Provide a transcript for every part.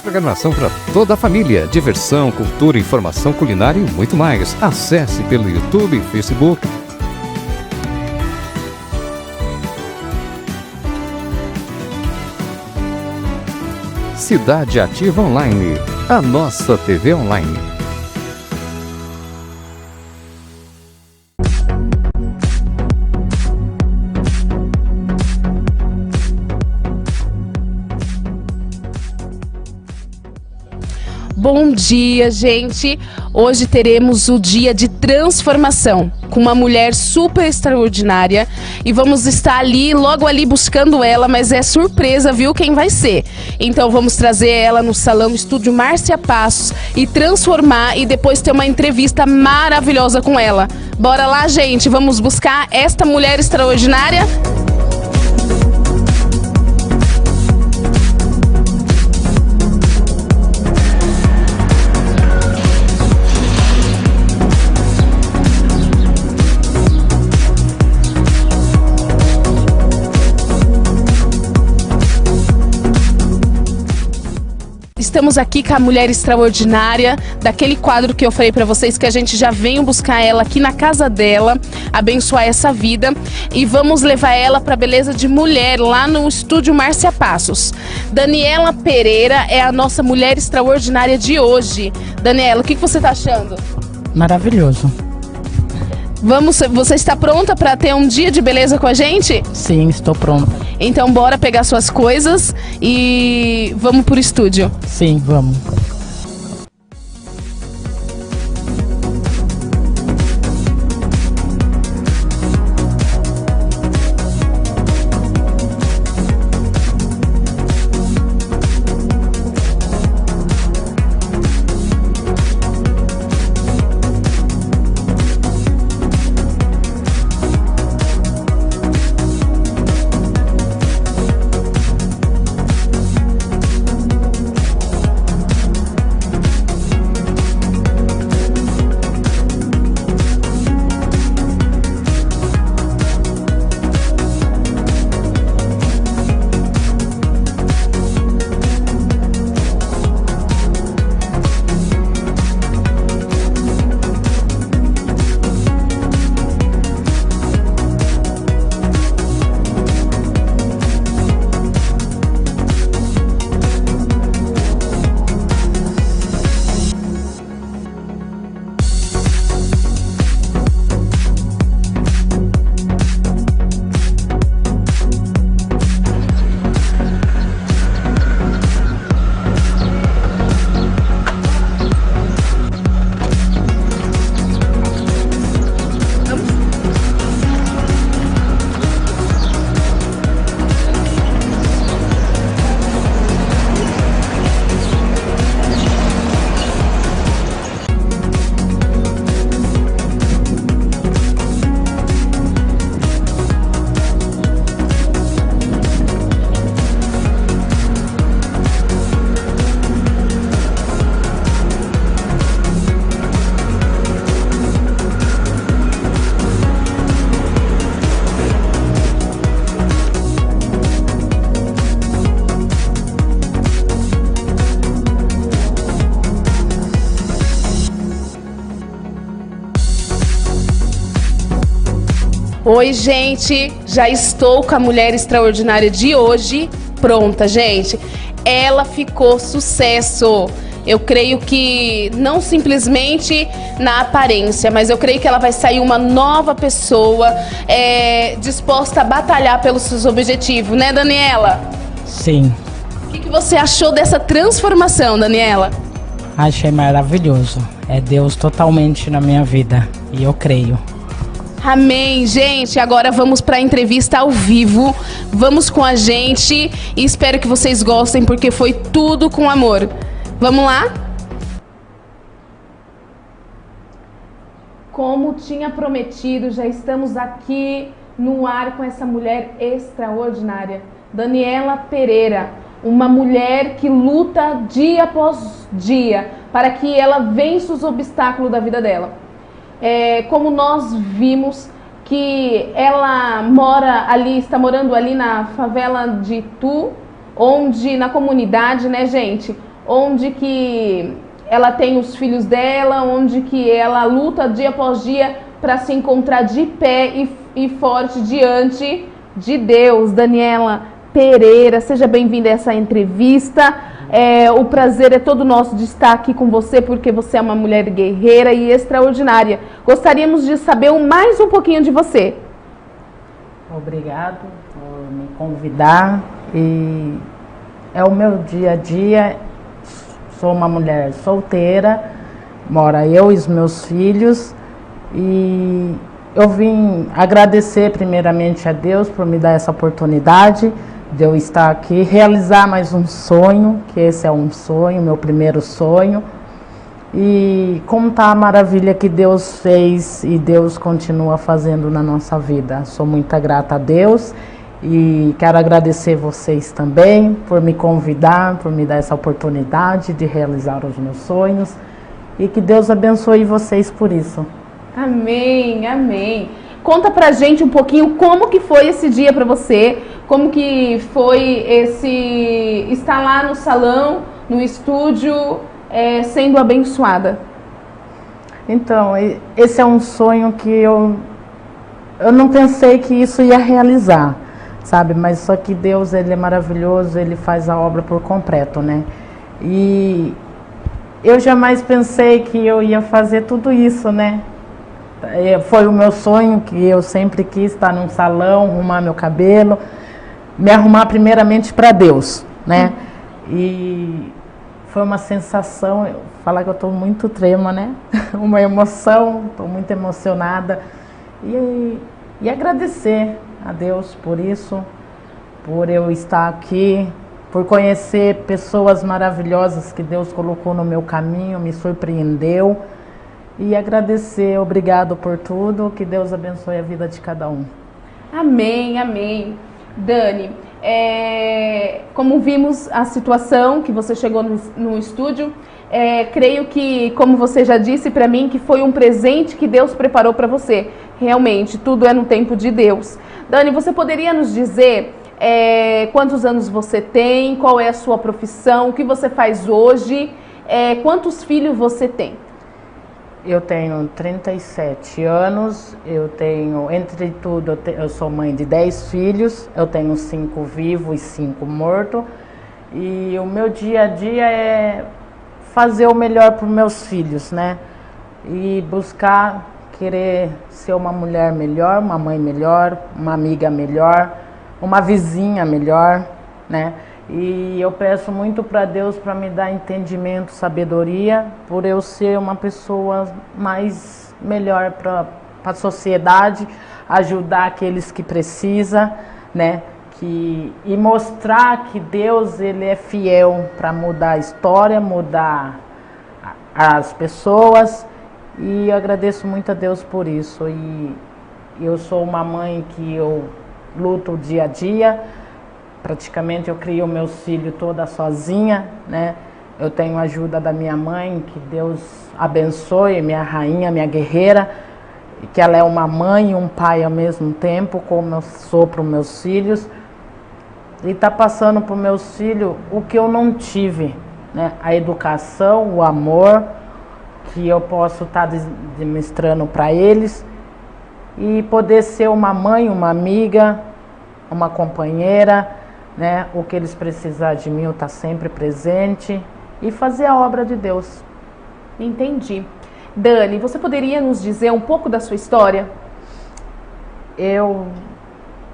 programação para toda a família. Diversão, cultura, informação culinária e muito mais. Acesse pelo YouTube e Facebook. Cidade Ativa Online, a nossa TV online. Bom dia, gente! Hoje teremos o dia de transformação com uma mulher super extraordinária e vamos estar logo ali buscando ela, mas é surpresa, viu, quem vai ser. Então vamos trazer ela no salão Estúdio Márcia Passos e transformar e depois ter uma entrevista maravilhosa com ela. Bora lá, gente, vamos buscar esta mulher extraordinária? Estamos aqui com a mulher extraordinária, daquele quadro que eu falei para vocês que a gente já veio buscar ela aqui na casa dela, abençoar essa vida e vamos levar ela para Beleza de Mulher lá no Estúdio Márcia Passos. Daniela Pereira é a nossa mulher extraordinária de hoje. Daniela, o que você está achando? Maravilhoso. Você está pronta para ter um dia de beleza com a gente? Sim, estou pronta. Então bora pegar suas coisas e vamos pro estúdio. Sim, vamos. Oi, gente, já estou com a mulher extraordinária de hoje pronta, gente. Ela ficou sucesso. Eu creio que não simplesmente na aparência, mas eu creio que ela vai sair uma nova pessoa, disposta a batalhar pelos seus objetivos, né, Daniela? Sim. O que você achou dessa transformação, Daniela? Achei maravilhoso. É Deus totalmente na minha vida e eu creio. Amém, gente. Agora vamos para a entrevista ao vivo. Vamos com a gente e espero que vocês gostem porque foi tudo com amor. Vamos lá? Como tinha prometido, já estamos aqui no ar com essa mulher extraordinária, Daniela Pereira, uma mulher que luta dia após dia para que ela vença os obstáculos da vida dela. Como nós vimos que ela está morando ali na favela de Itu, onde na comunidade, né, gente, onde que ela tem os filhos dela, onde que ela luta dia após dia para se encontrar de pé e forte diante de Deus. Daniela Pereira, seja bem-vinda a essa entrevista. O prazer é todo nosso de estar aqui com você, porque você é uma mulher guerreira e extraordinária. Gostaríamos de saber mais um pouquinho de você. Obrigado por me convidar. E é o meu dia a dia. Sou uma mulher solteira, mora eu e os meus filhos. E eu vim agradecer primeiramente a Deus por me dar essa oportunidade de eu estar aqui, realizar mais um sonho, que esse é um sonho, meu primeiro sonho, e contar a maravilha que Deus fez e Deus continua fazendo na nossa vida. Sou muito grata a Deus e quero agradecer vocês também por me convidar, por me dar essa oportunidade de realizar os meus sonhos, e que Deus abençoe vocês por isso. Amém, amém. Conta pra gente um pouquinho como que foi esse dia pra você, como que foi estar lá no salão, no estúdio, sendo abençoada. Então, esse é um sonho que eu não pensei que isso ia realizar, sabe? Mas só que Deus, Ele é maravilhoso, Ele faz a obra por completo, né? E eu jamais pensei que eu ia fazer tudo isso, né? Foi o meu sonho, que eu sempre quis estar num salão, arrumar meu cabelo, me arrumar primeiramente para Deus, né? E foi uma sensação, falar que eu estou muito trema, né? Uma emoção, estou muito emocionada. E agradecer a Deus por isso, por eu estar aqui, por conhecer pessoas maravilhosas que Deus colocou no meu caminho, me surpreendeu. E agradecer, obrigado por tudo, que Deus abençoe a vida de cada um. Amém, amém. Dani, como vimos a situação que você chegou no estúdio, creio que, como você já disse para mim, que foi um presente que Deus preparou para você. Realmente, tudo é no tempo de Deus. Dani, você poderia nos dizer quantos anos você tem, qual é a sua profissão, o que você faz hoje, quantos filhos você tem? Eu tenho 37 anos, eu tenho, entre tudo, eu sou mãe de 10 filhos, eu tenho 5 vivos e 5 mortos. E o meu dia a dia é fazer o melhor para os meus filhos, né? E buscar, querer ser uma mulher melhor, uma mãe melhor, uma amiga melhor, uma vizinha melhor, né? E eu peço muito para Deus para me dar entendimento, sabedoria, por eu ser uma pessoa mais melhor para a sociedade, ajudar aqueles que precisam, né? E mostrar que Deus, Ele é fiel para mudar a história, mudar as pessoas. E eu agradeço muito a Deus por isso. E eu sou uma mãe que eu luto o dia a dia. Praticamente eu crio meus filhos toda sozinha, né? Eu tenho a ajuda da minha mãe, que Deus abençoe, minha rainha, minha guerreira, que ela é uma mãe e um pai ao mesmo tempo, como eu sou para os meus filhos. E está passando para os meus filhos o que eu não tive, né? A educação, o amor, que eu posso estar demonstrando para eles, e poder ser uma mãe, uma amiga, uma companheira, né? O que eles precisarem de mim, eu estou sempre presente e fazer a obra de Deus. Entendi. Dani, você poderia nos dizer um pouco da sua história?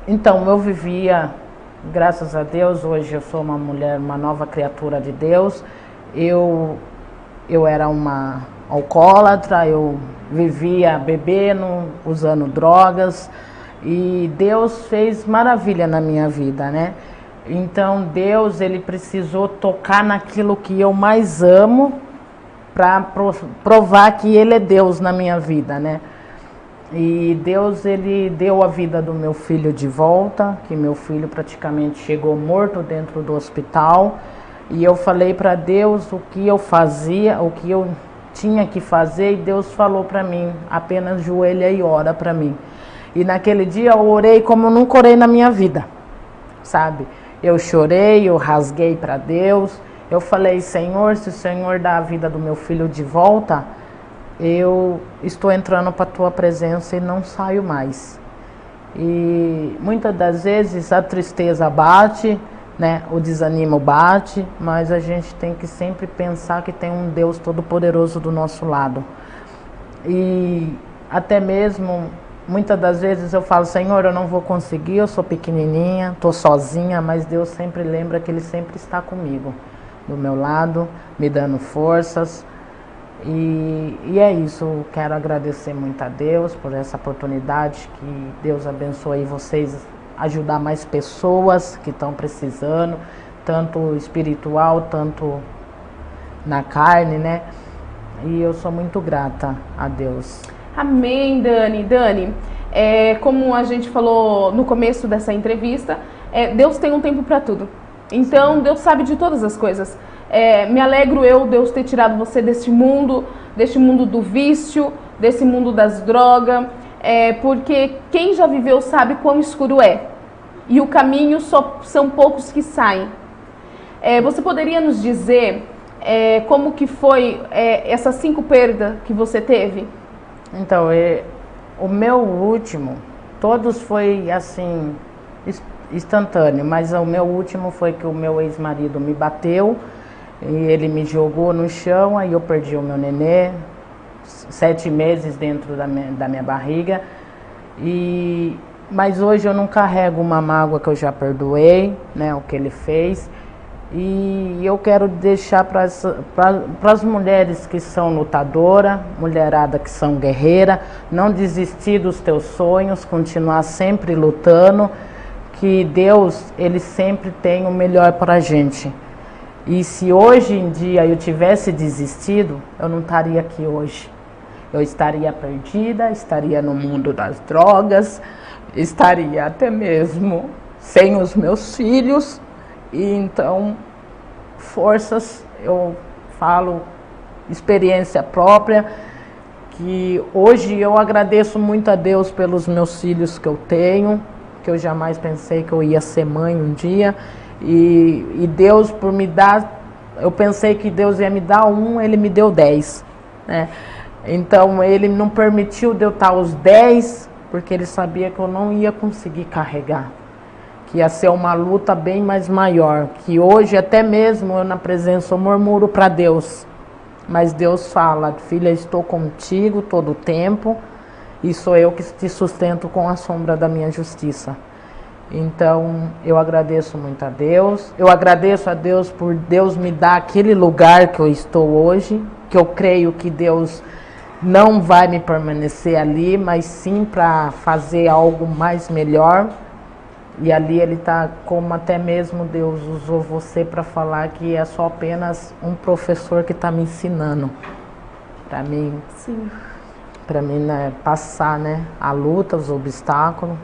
Então, eu vivia, graças a Deus, hoje eu sou uma mulher, uma nova criatura de Deus. Eu era uma alcoólatra, eu vivia bebendo, usando drogas, e Deus fez maravilha na minha vida, né? Então Deus, Ele precisou tocar naquilo que eu mais amo para provar que Ele é Deus na minha vida, né? E Deus, Ele deu a vida do meu filho de volta, que meu filho praticamente chegou morto dentro do hospital. E eu falei para Deus o que eu fazia, o que eu tinha que fazer, e Deus falou para mim, apenas joelha e ora para mim. E naquele dia eu orei como eu nunca orei na minha vida, sabe? Eu chorei, eu rasguei para Deus, eu falei, Senhor, se o Senhor dá a vida do meu filho de volta, eu estou entrando para a tua presença e não saio mais. E muitas das vezes a tristeza bate, né? O desânimo bate, mas a gente tem que sempre pensar que tem um Deus Todo-Poderoso do nosso lado. E até mesmo, muitas das vezes eu falo, Senhor, eu não vou conseguir, eu sou pequenininha, estou sozinha, mas Deus sempre lembra que Ele sempre está comigo, do meu lado, me dando forças. E é isso, eu quero agradecer muito a Deus por essa oportunidade, que Deus abençoe vocês, ajudar mais pessoas que estão precisando, tanto espiritual, tanto na carne, né? E eu sou muito grata a Deus. Amém, Dani. Dani, como a gente falou no começo dessa entrevista, Deus tem um tempo para tudo. Então, Deus sabe de todas as coisas. Me alegro Deus ter tirado você deste mundo do vício, desse mundo das drogas, porque quem já viveu sabe quão escuro é. E o caminho só são poucos que saem. Você poderia nos dizer como que foi essas 5 perdas que você teve? Então, o meu último, todos foi assim, instantâneo, mas o meu último foi que o meu ex-marido me bateu, e ele me jogou no chão, aí eu perdi o meu nenê, 7 meses dentro da minha barriga, mas hoje eu não carrego uma mágoa, que eu já perdoei, né, o que ele fez. E eu quero deixar para as mulheres que são lutadoras, mulherada que são guerreira, não desistir dos teus sonhos, continuar sempre lutando, que Deus, Ele sempre tem o melhor para a gente. E se hoje em dia eu tivesse desistido, eu não estaria aqui hoje. Eu estaria perdida, estaria no mundo das drogas, estaria até mesmo sem os meus filhos. E então, forças, eu falo, experiência própria, que hoje eu agradeço muito a Deus pelos meus filhos que eu tenho, que eu jamais pensei que eu ia ser mãe um dia, e Deus por me dar, eu pensei que Deus ia me dar 1, Ele me deu 10, né? Então Ele não permitiu de eu estar os 10, porque Ele sabia que eu não ia conseguir carregar, que ia ser uma luta bem mais maior, que hoje até mesmo eu na presença eu murmuro para Deus, mas Deus fala, filha, estou contigo todo o tempo, e sou eu que te sustento com a sombra da minha justiça. Então eu agradeço muito a Deus, eu agradeço a Deus por Deus me dar aquele lugar que eu estou hoje, que eu creio que Deus não vai me permanecer ali, mas sim para fazer algo mais melhor. E ali Ele está, como até mesmo Deus usou você para falar que é só apenas um professor que está me ensinando. Para mim, sim, para mim, né, passar, né, a luta, os obstáculos.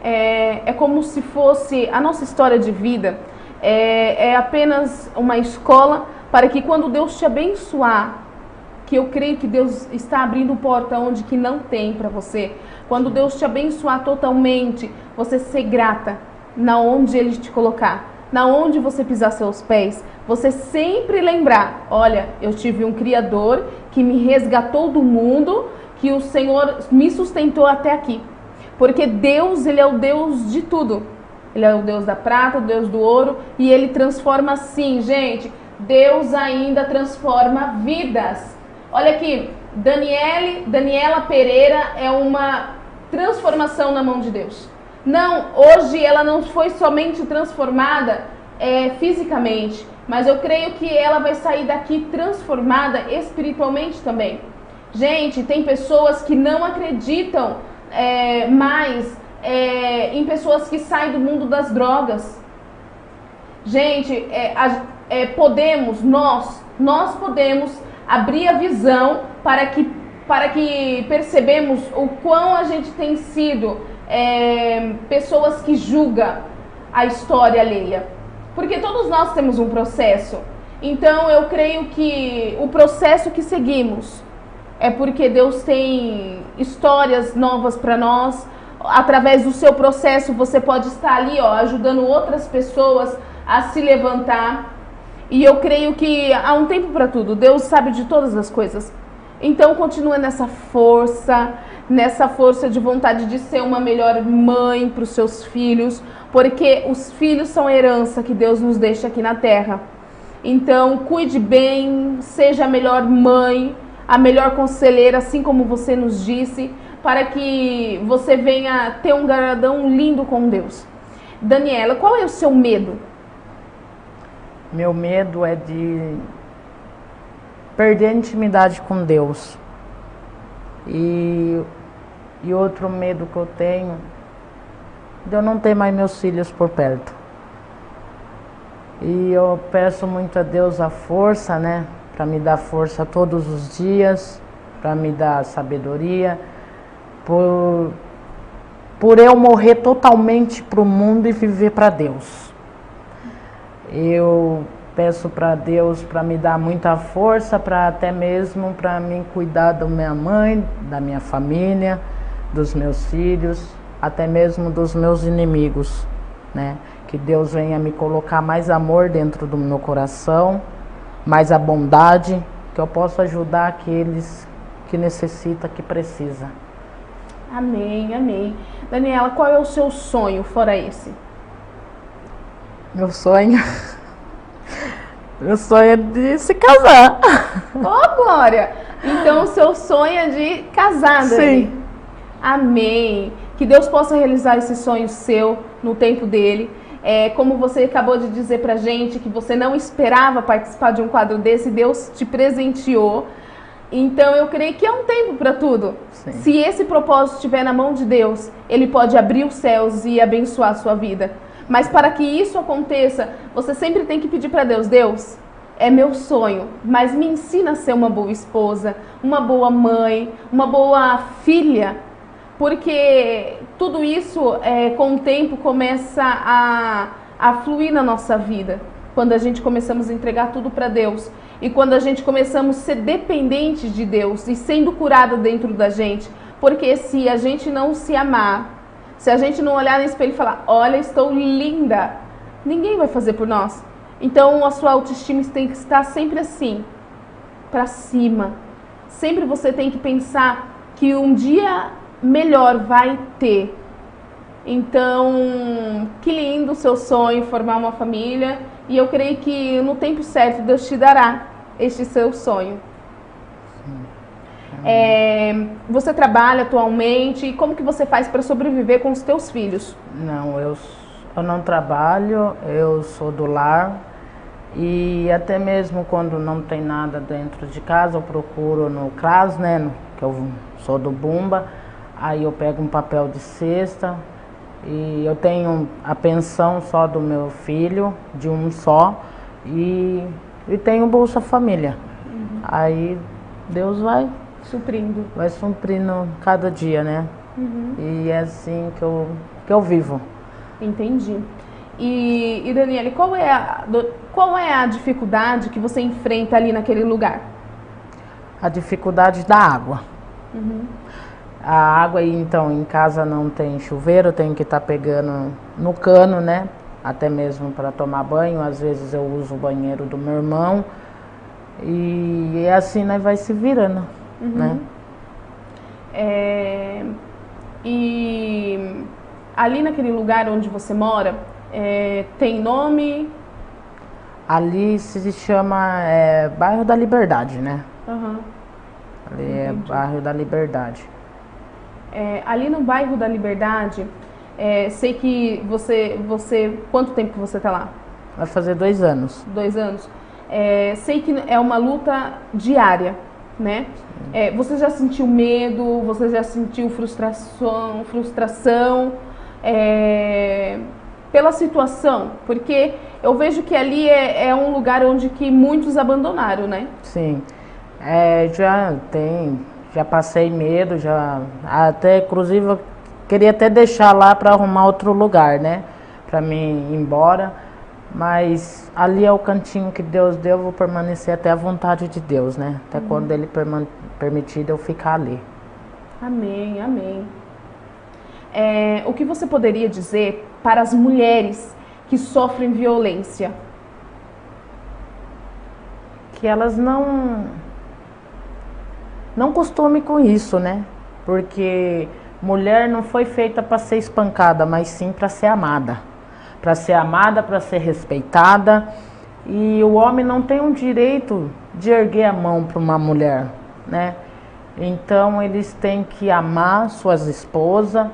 É como se fosse a nossa história de vida, é apenas uma escola para que quando Deus te abençoar, que eu creio que Deus está abrindo porta onde que não tem para você. Quando Deus te abençoar totalmente, você ser grata na onde Ele te colocar, na onde você pisar seus pés. Você sempre lembrar, olha, eu tive um Criador que me resgatou do mundo, que o Senhor me sustentou até aqui. Porque Deus, Ele é o Deus de tudo. Ele é o Deus da prata, o Deus do ouro, e Ele transforma sim, gente. Deus ainda transforma vidas. Olha aqui, Daniela Pereira é uma transformação na mão de Deus. Não, hoje ela não foi somente transformada fisicamente, mas eu creio que ela vai sair daqui transformada espiritualmente também. Gente, tem pessoas que não acreditam mais em pessoas que saem do mundo das drogas. Gente, nós podemos abrir a visão para que percebemos o quão a gente tem sido pessoas que julgam a história alheia. Porque todos nós temos um processo. Então eu creio que o processo que seguimos é porque Deus tem histórias novas para nós. Através do seu processo você pode estar ali, ajudando outras pessoas a se levantar. E eu creio que há um tempo para tudo. Deus sabe de todas as coisas. Então continua nessa força de vontade de ser uma melhor mãe para os seus filhos, porque os filhos são a herança que Deus nos deixa aqui na terra. Então cuide bem, seja a melhor mãe, a melhor conselheira, assim como você nos disse, para que você venha ter um galardão lindo com Deus. Daniela, qual é o seu medo? Meu medo é de perder a intimidade com Deus. E outro medo que eu tenho, de eu não ter mais meus filhos por perto. E eu peço muito a Deus a força, né? Para me dar força todos os dias, para me dar sabedoria, por eu morrer totalmente para o mundo e viver para Deus. Eu peço para Deus para me dar muita força, para até mesmo para mim cuidar da minha mãe, da minha família, dos meus filhos, até mesmo dos meus inimigos, né? Que Deus venha me colocar mais amor dentro do meu coração, mais a bondade, que eu possa ajudar aqueles que necessitam, que precisam. Amém, amém. Daniela, qual é o seu sonho fora esse? Meu sonho é de se casar. Ô, Glória! Então o seu sonho é de casar, Dani? Sim. Amém. Que Deus possa realizar esse sonho seu no tempo dele. Como você acabou de dizer pra gente, que você não esperava participar de um quadro desse, Deus te presenteou. Então eu creio que é um tempo para tudo. Sim. Se esse propósito estiver na mão de Deus, Ele pode abrir os céus e abençoar a sua vida. Mas para que isso aconteça, você sempre tem que pedir para Deus: Deus, é meu sonho, mas me ensina a ser uma boa esposa, uma boa mãe, uma boa filha. Porque tudo isso, com o tempo, começa a fluir na nossa vida. Quando a gente começamos a entregar tudo para Deus. E quando a gente começamos a ser dependente de Deus e sendo curado dentro da gente. Porque se a gente não se amar, se a gente não olhar no espelho e falar: olha, estou linda, ninguém vai fazer por nós. Então a sua autoestima tem que estar sempre assim, para cima. Sempre você tem que pensar que um dia melhor vai ter. Então, que lindo o seu sonho, formar uma família. E eu creio que no tempo certo Deus te dará este seu sonho. Você trabalha atualmente? E como que você faz para sobreviver com os teus filhos? Não, eu não trabalho, eu sou do lar. E até mesmo quando não tem nada dentro de casa, eu procuro no CRAS, né? Que eu sou do Bumba. Aí eu pego um papel de cesta. E eu tenho a pensão só do meu filho, de um só. E tenho Bolsa Família. Uhum. Aí Deus vai suprindo cada dia, né? Uhum. E é assim que eu vivo. Entendi. E Daniele, qual é a dificuldade que você enfrenta ali naquele lugar? A dificuldade da água. Uhum. A água, então, em casa não tem chuveiro, eu tenho que estar pegando no cano, né? Até mesmo para tomar banho. Às vezes eu uso o banheiro do meu irmão. E assim nós vai se virando, né? E ali naquele lugar onde você mora, tem nome? Ali se chama Bairro da Liberdade, né? Uhum. Ali é Bairro da Liberdade. Ali no Bairro da Liberdade, sei que você... Quanto tempo que você está lá? Vai fazer 2 anos. 2 anos. Sei que é uma luta diária, né? Você já sentiu medo? Você já sentiu frustração pela situação? Porque eu vejo que ali é um lugar onde que muitos abandonaram, né? Sim. Já passei medo, até inclusive eu queria até deixar lá para arrumar outro lugar, né? Para mim ir embora, mas ali é o cantinho que Deus deu, eu vou permanecer até a vontade de Deus, né? Até quando Ele permitir eu ficar ali. Amém, amém. O que você poderia dizer para as mulheres que sofrem violência? que elas não costumem com isso, né? Porque mulher não foi feita para ser espancada, mas sim para ser amada. Para ser amada, para ser respeitada. E o homem não tem o direito de erguer a mão para uma mulher, né? Então eles têm que amar suas esposas,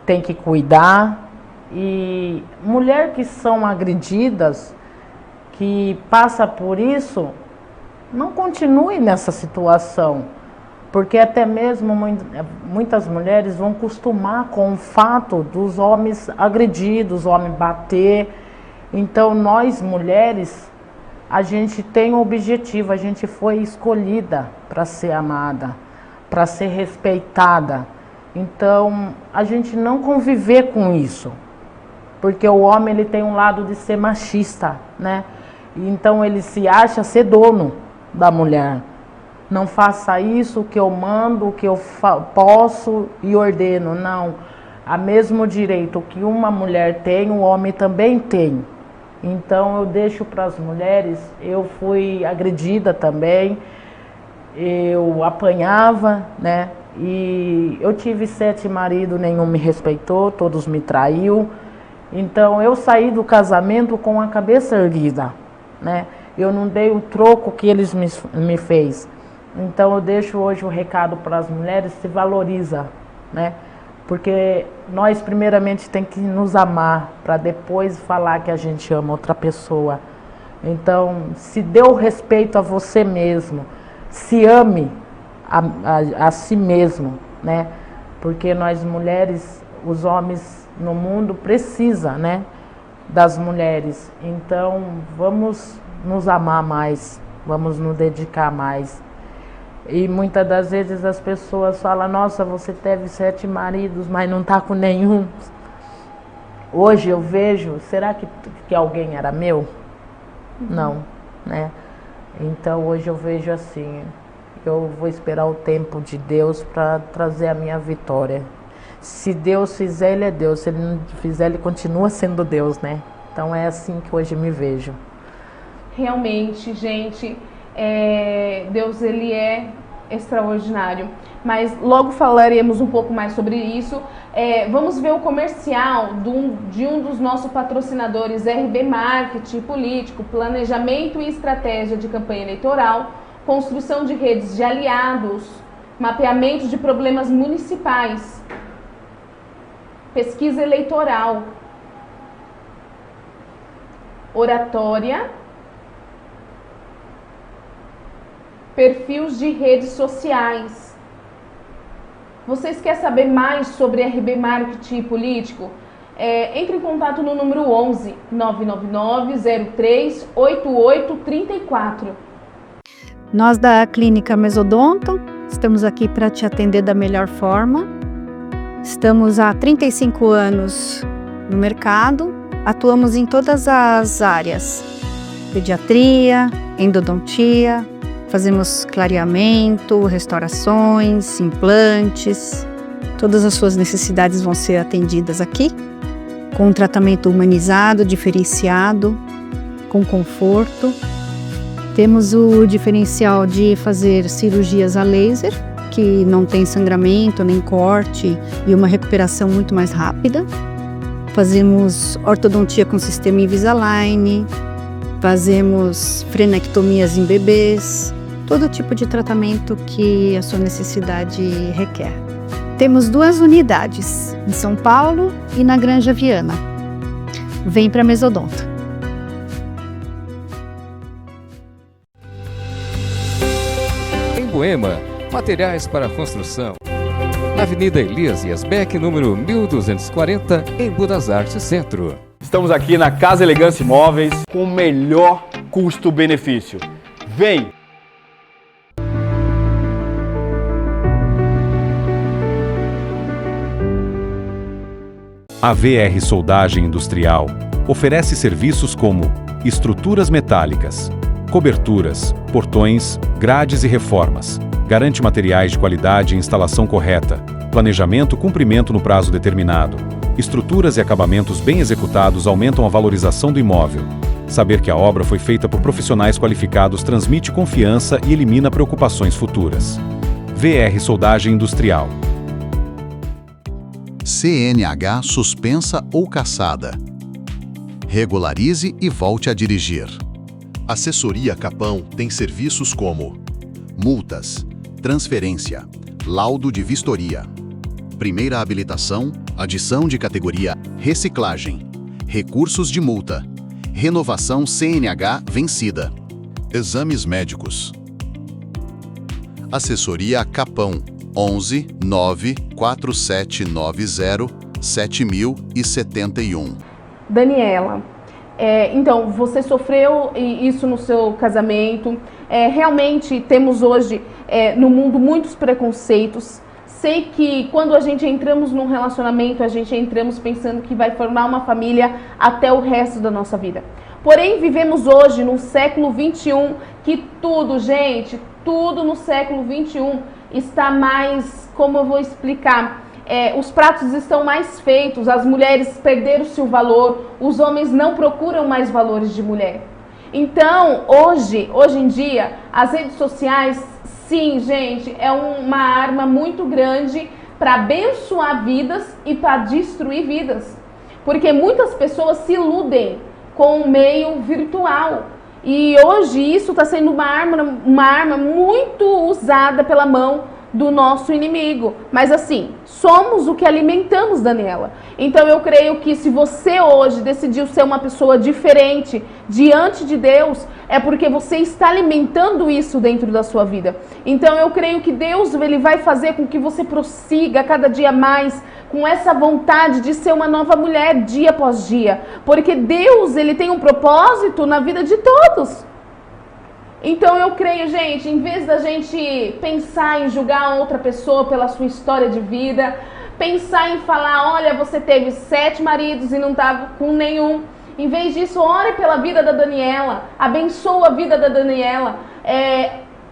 têm que cuidar. E mulher que são agredidas, que passa por isso, não continue nessa situação. Porque até mesmo muitas mulheres vão acostumar com o fato dos homens agredidos, o homem bater. Então nós mulheres, a gente tem um objetivo, a gente foi escolhida para ser amada, para ser respeitada. Então a gente não conviver com isso. Porque o homem ele tem um lado de ser machista, né? Então ele se acha ser dono da mulher. Não faça isso, o que eu mando, o que eu posso e ordeno. Não. A mesmo direito que uma mulher tem, o homem também tem. Então eu deixo para as mulheres, eu fui agredida também, eu apanhava, né? E eu tive 7 maridos, nenhum me respeitou, todos me traiu. Então eu saí do casamento com a cabeça erguida, né? Eu não dei o troco que eles me fez. Então eu deixo hoje o recado para as mulheres, se valoriza, né? Porque nós primeiramente tem que nos amar para depois falar que a gente ama outra pessoa. Então se dê o respeito a você mesmo, se ame a si mesmo, né? Porque nós mulheres, os homens no mundo precisa, né, das mulheres. Então vamos nos amar mais, vamos nos dedicar mais. E muitas das vezes as pessoas falam, nossa, você teve 7 maridos, mas não está com nenhum. Hoje eu vejo, será que alguém era meu? Não, né? Então hoje eu vejo assim, eu vou esperar o tempo de Deus para trazer a minha vitória. Se Deus fizer, Ele é Deus. Se Ele não fizer, Ele continua sendo Deus, né? Então é assim que hoje me vejo. Realmente, gente, Deus, Ele é extraordinário. Mas logo falaremos um pouco mais sobre isso. Vamos ver o comercial de um dos nossos patrocinadores, RB Marketing Político, Planejamento e Estratégia de Campanha Eleitoral, Construção de Redes de Aliados, Mapeamento de Problemas Municipais, Pesquisa Eleitoral, Oratória, Perfis de redes sociais. Vocês querem saber mais sobre RB Marketing Político? Entre em contato no número 11 999 03 8834. Nós da Clínica Mesodonto estamos aqui para te atender da melhor forma. Estamos há 35 anos no mercado, atuamos em todas as áreas, pediatria, endodontia, fazemos clareamento, restaurações, implantes, todas as suas necessidades vão ser atendidas aqui, com um tratamento humanizado, diferenciado, com conforto. Temos o diferencial de fazer cirurgias a laser, que não tem sangramento nem corte e uma recuperação muito mais rápida. Fazemos ortodontia com sistema Invisalign, fazemos frenectomias em bebês, todo tipo de tratamento que a sua necessidade requer. Temos 2 unidades, em São Paulo e na Granja Viana. Vem para Mesodonto. Em Moema, materiais para construção. Na Avenida Elias Yasbeck, número 1240, em Budas Artes Centro. Estamos aqui na Casa Elegância Imóveis com o melhor custo-benefício. Vem! A VR Soldagem Industrial oferece serviços como estruturas metálicas, coberturas, portões, grades e reformas. Garante materiais de qualidade e instalação correta, planejamento e cumprimento no prazo determinado. Estruturas e acabamentos bem executados aumentam a valorização do imóvel. Saber que a obra foi feita por profissionais qualificados transmite confiança e elimina preocupações futuras. VR Soldagem Industrial. CNH suspensa ou cassada. Regularize e volte a dirigir. Assessoria Capão tem serviços como multas, transferência, laudo de vistoria, primeira habilitação, adição de categoria, reciclagem, recursos de multa, renovação CNH vencida, exames médicos. Assessoria Capão 11 94790 7071. Daniela, então, você sofreu isso no seu casamento. Realmente temos hoje no mundo muitos preconceitos. Sei que quando a gente entramos num relacionamento, a gente entramos pensando que vai formar uma família até o resto da nossa vida. Porém, vivemos hoje no século 21, que tudo, gente, tudo no século 21 está mais, como eu vou explicar, os pratos estão mais feitos, as mulheres perderam-se o valor, os homens não procuram mais valores de mulher. Então, hoje em dia, as redes sociais, sim, gente, é uma arma muito grande para abençoar vidas e para destruir vidas. Porque muitas pessoas se iludem com o meio virtual. E hoje isso está sendo uma arma muito usada pela mão do nosso inimigo. Mas assim, somos o que alimentamos, Daniela. Então eu creio que se você hoje decidiu ser uma pessoa diferente diante de Deus, é porque você está alimentando isso dentro da sua vida. Então eu creio que Deus, ele vai fazer com que você prossiga cada dia mais com essa vontade de ser uma nova mulher dia após dia. Porque Deus, ele tem um propósito na vida de todos. Então eu creio, gente, em vez da gente pensar em julgar outra pessoa pela sua história de vida, pensar em falar, olha, você teve 7 maridos e não estava com nenhum. Em vez disso, ore pela vida da Daniela, abençoa a vida da Daniela,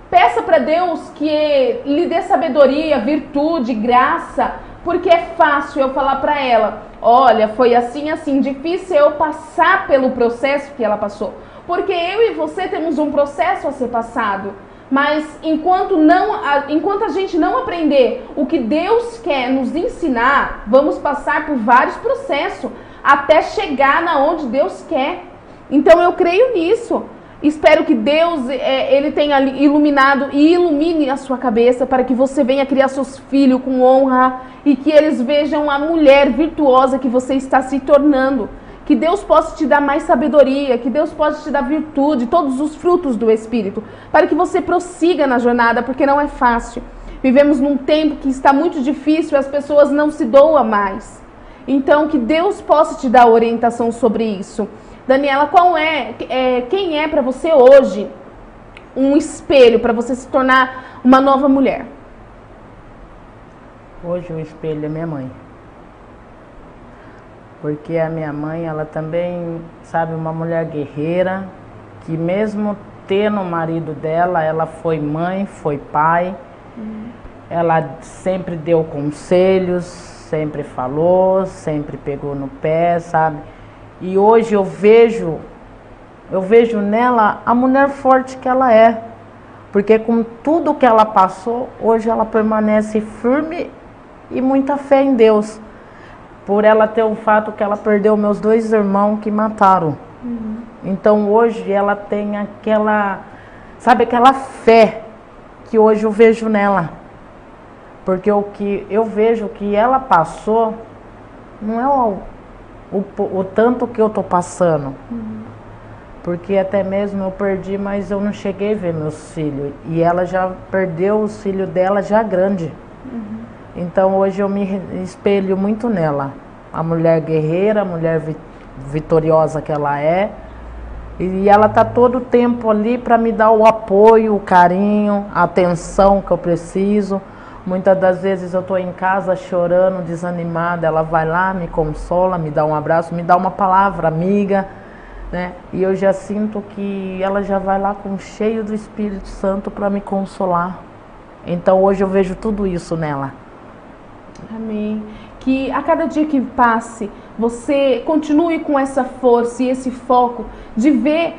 peça para Deus que lhe dê sabedoria, virtude, graça, porque é fácil eu falar para ela, olha, foi assim, difícil eu passar pelo processo que ela passou. Porque eu e você temos um processo a ser passado. Mas enquanto a gente não aprender o que Deus quer nos ensinar, vamos passar por vários processos até chegar na onde Deus quer. Então eu creio nisso. Espero que Deus ele tenha iluminado e ilumine a sua cabeça para que você venha criar seus filhos com honra e que eles vejam a mulher virtuosa que você está se tornando. Que Deus possa te dar mais sabedoria, que Deus possa te dar virtude, todos os frutos do Espírito, para que você prossiga na jornada, porque não é fácil. Vivemos num tempo que está muito difícil, as pessoas não se doam mais. Então, que Deus possa te dar orientação sobre isso. Daniela, quem é para você hoje um espelho para você se tornar uma nova mulher? Hoje o espelho é minha mãe. Porque a minha mãe, ela também, sabe, uma mulher guerreira, que mesmo tendo o marido dela, ela foi mãe, foi pai. Ela sempre deu conselhos, sempre falou, sempre pegou no pé, sabe? E hoje eu vejo nela a mulher forte que ela é. Porque com tudo que ela passou, hoje ela permanece firme e muita fé em Deus. Por ela ter o fato que ela perdeu meus 2 irmãos que mataram. Então hoje ela tem aquela fé que hoje eu vejo nela. Porque o que eu vejo que ela passou não é o tanto que eu tô passando. Porque até mesmo eu perdi, mas eu não cheguei a ver meus filhos. E ela já perdeu os filhos dela já grande. Então hoje eu me espelho muito nela. A mulher guerreira, a mulher vitoriosa que ela é. E ela tá todo o tempo ali para me dar o apoio, o carinho, a atenção que eu preciso. Muitas das vezes eu tô em casa chorando, desanimada. Ela vai lá, me consola, me dá um abraço, me dá uma palavra amiga, né? E eu já sinto que ela já vai lá cheio do Espírito Santo para me consolar. Então hoje eu vejo tudo isso nela. Amém. que a cada dia que passe, você continue com essa força e esse foco de ver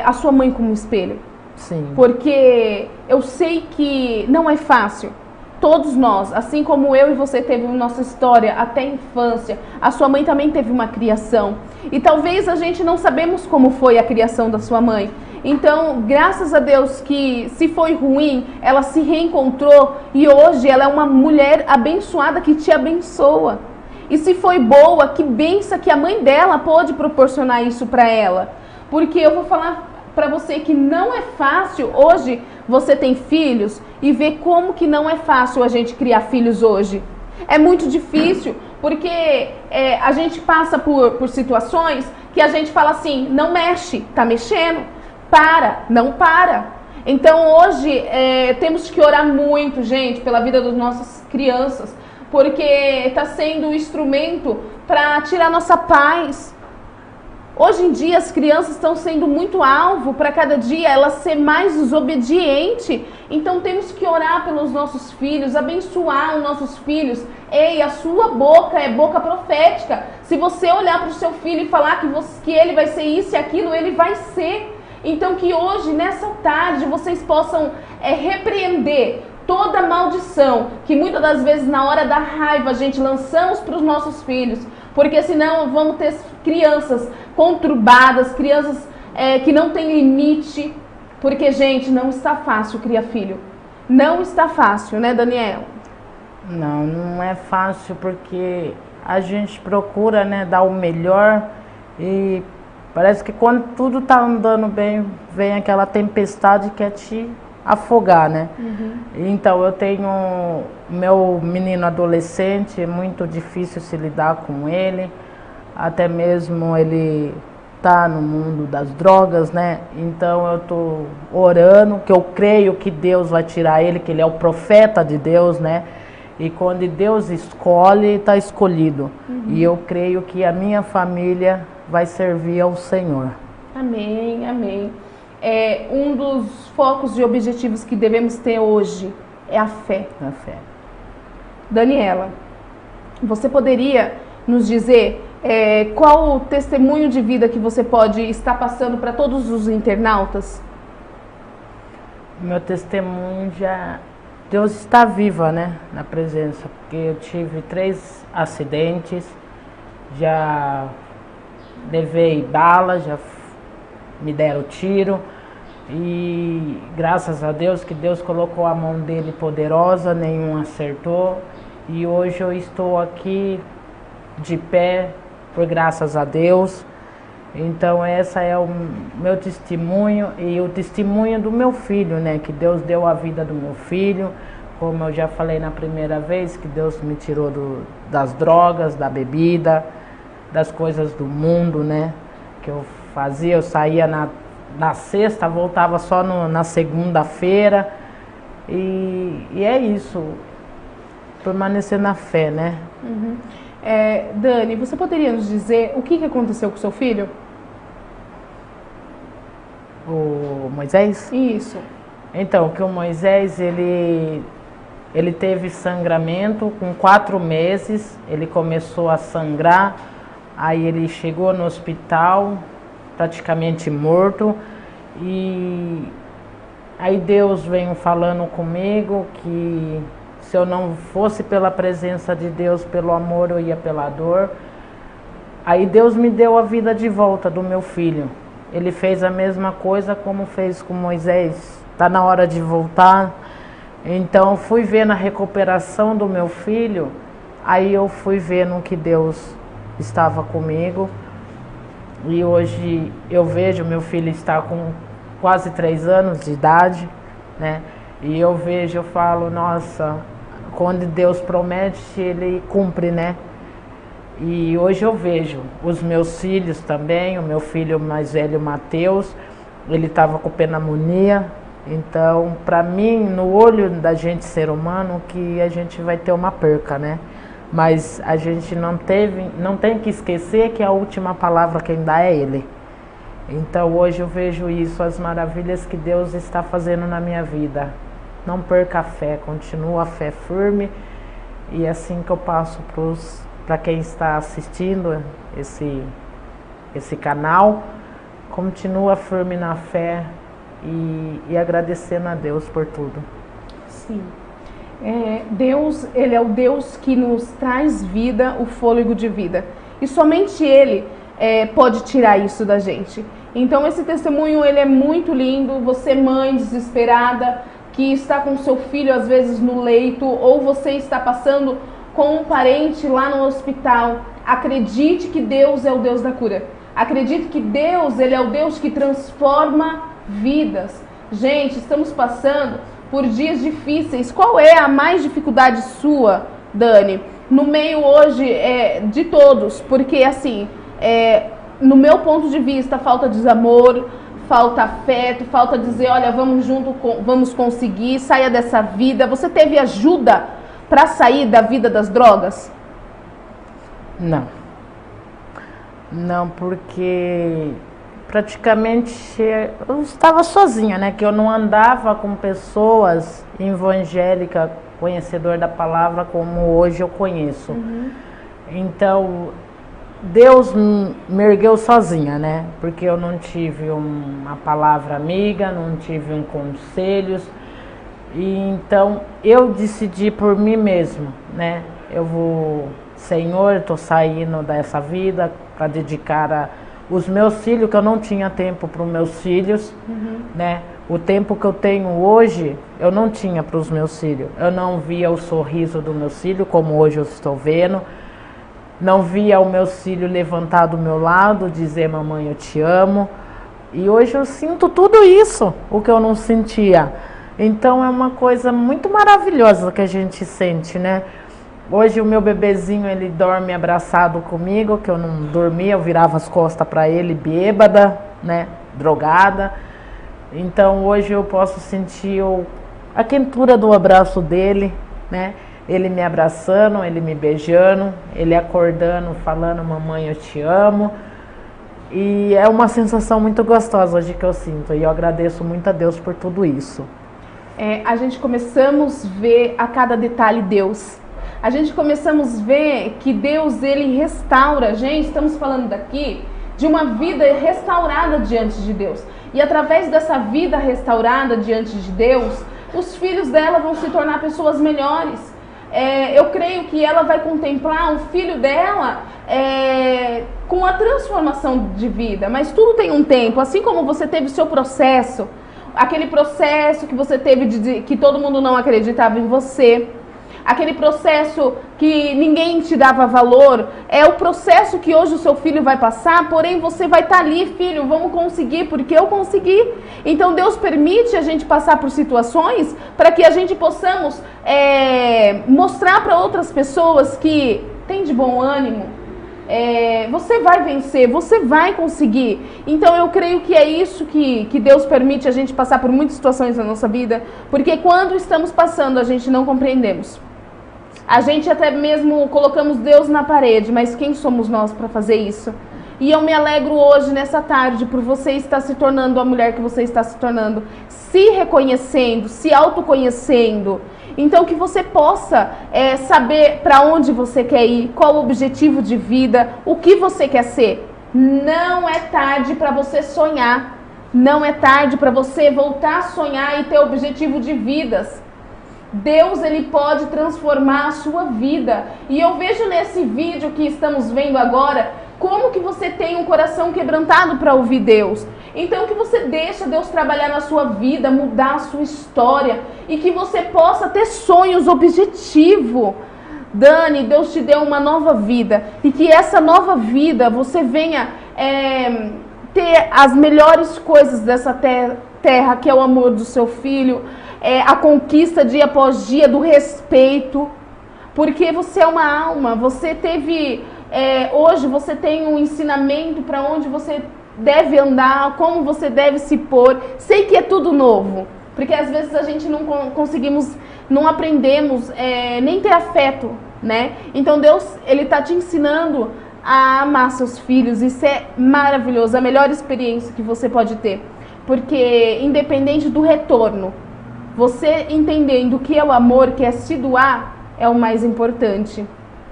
a sua mãe como espelho. Sim. Porque eu sei que não é fácil. Todos nós, assim como eu e você teve nossa história até a infância, a sua mãe também teve uma criação. E talvez a gente não sabemos como foi a criação da sua mãe. Então, graças a Deus que se foi ruim, ela se reencontrou e hoje ela é uma mulher abençoada que te abençoa. E se foi boa, que benção que a mãe dela pôde proporcionar isso para ela. Porque eu vou falar para você que não é fácil hoje você tem filhos e ver como que não é fácil a gente criar filhos hoje. É muito difícil, porque a gente passa por situações que a gente fala assim, não mexe, tá mexendo, para, não para. Então hoje temos que orar muito, gente, pela vida das nossas crianças, porque está sendo um instrumento para tirar nossa paz. Hoje em dia as crianças estão sendo muito alvo para cada dia ela ser mais desobediente. Então temos que orar pelos nossos filhos, abençoar os nossos filhos. Ei, a sua boca é boca profética. Se você olhar para o seu filho e falar que ele vai ser isso e aquilo, ele vai ser. Então que hoje, nessa tarde, vocês possam repreender toda maldição que muitas das vezes na hora da raiva a gente lançamos para os nossos filhos. Porque senão vamos ter crianças conturbadas, crianças que não têm limite. Porque, gente, não está fácil criar filho. Não está fácil, né, Daniel? Não, não é fácil porque a gente procura, né, dar o melhor e parece que quando tudo tá andando bem, vem aquela tempestade que quer te afogar, né? Uhum. Então eu tenho meu menino adolescente, é muito difícil se lidar com ele, até mesmo ele tá no mundo das drogas, né? Então eu tô orando, que eu creio que Deus vai tirar ele, que ele é o profeta de Deus, né? E quando Deus escolhe, está escolhido. Uhum. E eu creio que a minha família vai servir ao Senhor. Amém, amém. Um dos focos e objetivos que devemos ter hoje é a fé. A fé. Daniela, você poderia nos dizer qual o testemunho de vida que você pode estar passando para todos os internautas? Meu testemunho Deus está viva, né, na presença, porque eu tive 3 acidentes, já levei bala, já me deram tiro e graças a Deus que Deus colocou a mão dele poderosa, nenhum acertou e hoje eu estou aqui de pé por graças a Deus. Então essa é o meu testemunho e o testemunho do meu filho, né? Que Deus deu a vida do meu filho, como eu já falei na primeira vez, que Deus me tirou das drogas, da bebida, das coisas do mundo, né? Que eu fazia, eu saía na sexta, voltava só na segunda-feira e é isso, permanecer na fé, né? Uhum. Dani, você poderia nos dizer o que aconteceu com o seu filho? O Moisés? Isso. Então, que o Moisés, ele teve sangramento com 4 meses, ele começou a sangrar, aí ele chegou no hospital, praticamente morto, e aí Deus veio falando comigo que se eu não fosse pela presença de Deus, pelo amor, eu ia pela dor. Aí Deus me deu a vida de volta do meu filho. Ele fez a mesma coisa como fez com Moisés. Está na hora de voltar. Então fui vendo a recuperação do meu filho. Aí eu fui vendo que Deus estava comigo. E hoje eu vejo, meu filho está com quase 3 anos de idade, né? E eu vejo, eu falo, nossa, quando Deus promete, Ele cumpre, né? E hoje eu vejo os meus filhos também, o meu filho mais velho, Mateus, ele estava com pneumonia. Então, para mim, no olho da gente ser humano, que a gente vai ter uma perca, né? Mas a gente não tem que esquecer que a última palavra quem dá é Ele. Então hoje eu vejo isso, as maravilhas que Deus está fazendo na minha vida. Não perca a fé, continua a fé firme E é assim que eu passo para quem está assistindo esse canal, continua firme na fé e agradecendo a Deus por tudo. Sim. Deus, Ele é o Deus que nos traz vida, o fôlego de vida. E somente Ele pode tirar isso da gente. Então esse testemunho, ele é muito lindo. Você, mãe desesperada, que está com seu filho às vezes no leito, ou você está passando com um parente lá no hospital, acredite que Deus é o Deus da cura. Acredite que Deus, Ele é o Deus que transforma vidas. Gente, estamos passando por dias difíceis. Qual é a mais dificuldade sua, Dani? No meio hoje de todos, porque assim, no meu ponto de vista, falta desamor, falta afeto, falta dizer, olha, vamos junto, vamos conseguir, saia dessa vida. Você teve ajuda para sair da vida das drogas? Não, porque praticamente eu estava sozinha, né? Que eu não andava com pessoas evangélicas, conhecedor da palavra como hoje eu conheço. Então, Deus me ergueu sozinha, né? Porque eu não tive uma palavra amiga, não tive um conselho. E então, eu decidi por mim mesma, né? Senhor, estou saindo dessa vida para dedicar os meus filhos, que eu não tinha tempo para os meus filhos, né? O tempo que eu tenho hoje, eu não tinha para os meus filhos. Eu não via o sorriso do meu filho, como hoje eu estou vendo. Não via o meu filho levantar do meu lado, dizer, mamãe, eu te amo. E hoje eu sinto tudo isso, o que eu não sentia. Então é uma coisa muito maravilhosa que a gente sente, né? Hoje o meu bebezinho, ele dorme abraçado comigo, que eu não dormia, eu virava as costas para ele, bêbada, né, drogada. Então hoje eu posso sentir a quentura do abraço dele, né? Ele me abraçando, ele me beijando, ele acordando, falando, mamãe, eu te amo. E é uma sensação muito gostosa hoje que eu sinto, e eu agradeço muito a Deus por tudo isso. A gente começamos a ver a cada detalhe Deus. A gente começamos a ver que Deus, Ele restaura. Gente, estamos falando daqui de uma vida restaurada diante de Deus. E através dessa vida restaurada diante de Deus, os filhos dela vão se tornar pessoas melhores. Eu creio que ela vai contemplar o filho dela com a transformação de vida. Mas tudo tem um tempo. Assim como você teve o seu processo, aquele processo que você teve que todo mundo não acreditava em você, aquele processo que ninguém te dava valor, é o processo que hoje o seu filho vai passar, porém você vai estar ali, filho, vamos conseguir, porque eu consegui. Então Deus permite a gente passar por situações para que a gente possamos mostrar para outras pessoas que tem de bom ânimo, você vai vencer, você vai conseguir. Então eu creio que é isso que Deus permite a gente passar por muitas situações na nossa vida, porque quando estamos passando a gente não compreendemos. A gente até mesmo colocamos Deus na parede, mas quem somos nós para fazer isso? E eu me alegro hoje, nessa tarde, por você estar se tornando a mulher que você está se tornando, se reconhecendo, se autoconhecendo. Então que você possa saber para onde você quer ir, qual o objetivo de vida, o que você quer ser. Não é tarde para você sonhar, não é tarde para você voltar a sonhar e ter objetivo de vidas. Deus, Ele pode transformar a sua vida. E eu vejo nesse vídeo que estamos vendo agora, como que você tem um coração quebrantado para ouvir Deus. Então que você deixa Deus trabalhar na sua vida, mudar a sua história, e que você possa ter sonhos, objetivo. Dani, Deus te deu uma nova vida, e que essa nova vida você venha ter as melhores coisas dessa terra, que é o amor do seu filho, a conquista dia após dia do respeito, porque você é uma alma, você teve, hoje você tem um ensinamento para onde você deve andar, como você deve se pôr. Sei que é tudo novo, porque às vezes a gente não conseguimos, não aprendemos nem ter afeto, né? Então Deus, Ele está te ensinando a amar seus filhos. Isso é maravilhoso, a melhor experiência que você pode ter, porque independente do retorno, você entendendo o que é o amor, que é se doar, é o mais importante.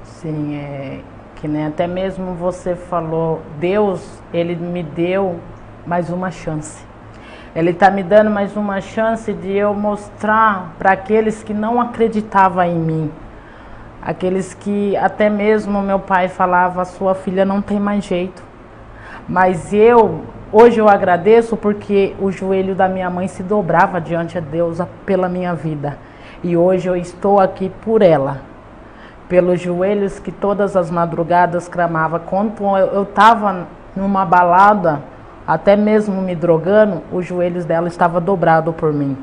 Sim, que nem até mesmo você falou, Deus, Ele me deu mais uma chance. Ele está me dando mais uma chance de eu mostrar para aqueles que não acreditavam em mim. Aqueles que até mesmo meu pai falava, sua filha não tem mais jeito. Mas hoje eu agradeço porque o joelho da minha mãe se dobrava diante de Deus pela minha vida. E hoje eu estou aqui por ela. Pelos joelhos que todas as madrugadas clamava. Quando eu estava numa balada, até mesmo me drogando, os joelhos dela estavam dobrados por mim.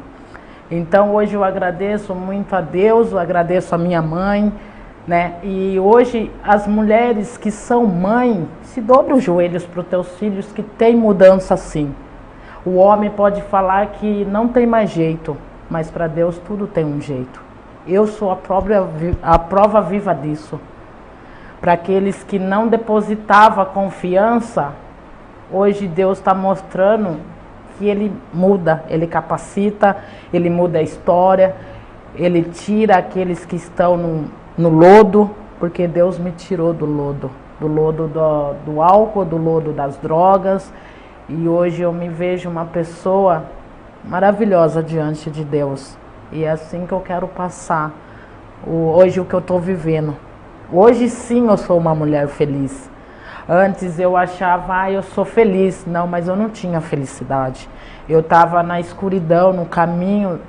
Então hoje eu agradeço muito a Deus, eu agradeço a minha mãe, né? E hoje as mulheres que são mãe, se dobram os joelhos para os teus filhos, que tem mudança sim. O homem pode falar que não tem mais jeito, mas para Deus tudo tem um jeito. Eu sou a prova viva disso. Para aqueles que não depositavam confiança, hoje Deus está mostrando que Ele muda, Ele capacita, Ele muda a história, Ele tira aqueles que estão no lodo, porque Deus me tirou do lodo do álcool, do lodo das drogas, e hoje eu me vejo uma pessoa maravilhosa diante de Deus. E é assim que eu quero passar hoje o que eu estou vivendo. Hoje sim eu sou uma mulher feliz. Antes eu achava, eu sou feliz. Não, mas eu não tinha felicidade. Eu estava na escuridão, no caminho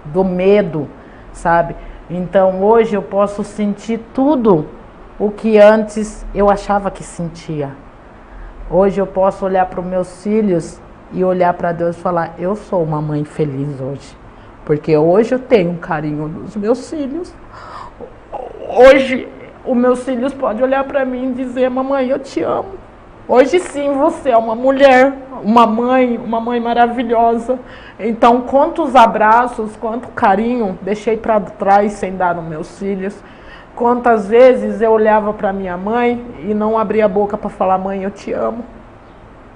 do medo, sabe? Então hoje eu posso sentir tudo o que antes eu achava que sentia. Hoje eu posso olhar para os meus filhos e olhar para Deus e falar, eu sou uma mãe feliz hoje. Porque hoje eu tenho um carinho dos meus filhos. Hoje os meus filhos podem olhar para mim e dizer, mamãe, eu te amo. Hoje sim você é uma mulher, uma mãe maravilhosa. Então quantos abraços, quanto carinho deixei para trás sem dar aos meus filhos. Quantas vezes eu olhava para minha mãe e não abria a boca para falar, mãe, eu te amo.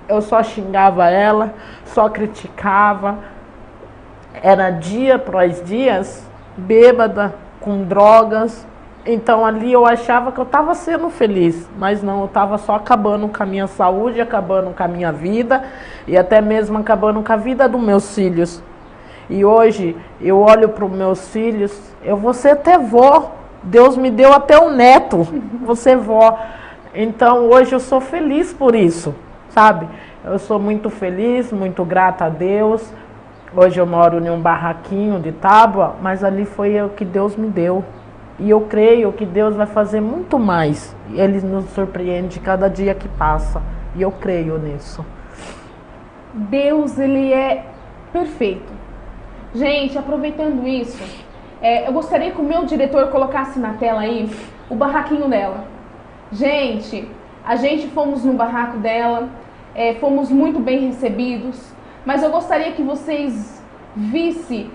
Eu só xingava ela, só criticava. Era dia após dias, bêbada, com drogas. Então ali eu achava que eu estava sendo feliz, mas não, eu estava só acabando com a minha saúde, acabando com a minha vida e até mesmo acabando com a vida dos meus filhos. E hoje eu olho para os meus filhos, eu vou ser até vó, Deus me deu até um neto, vou ser vó. Então hoje eu sou feliz por isso, sabe? Eu sou muito feliz, muito grata a Deus. Hoje eu moro em um barraquinho de tábua, mas ali foi o que Deus me deu. E eu creio que Deus vai fazer muito mais. Ele nos surpreende cada dia que passa. E eu creio nisso. Deus, Ele é perfeito. Gente, aproveitando isso, eu gostaria que o meu diretor colocasse na tela aí o barraquinho dela. Gente, a gente fomos no barraco dela, fomos muito bem recebidos. Mas eu gostaria que vocês vissem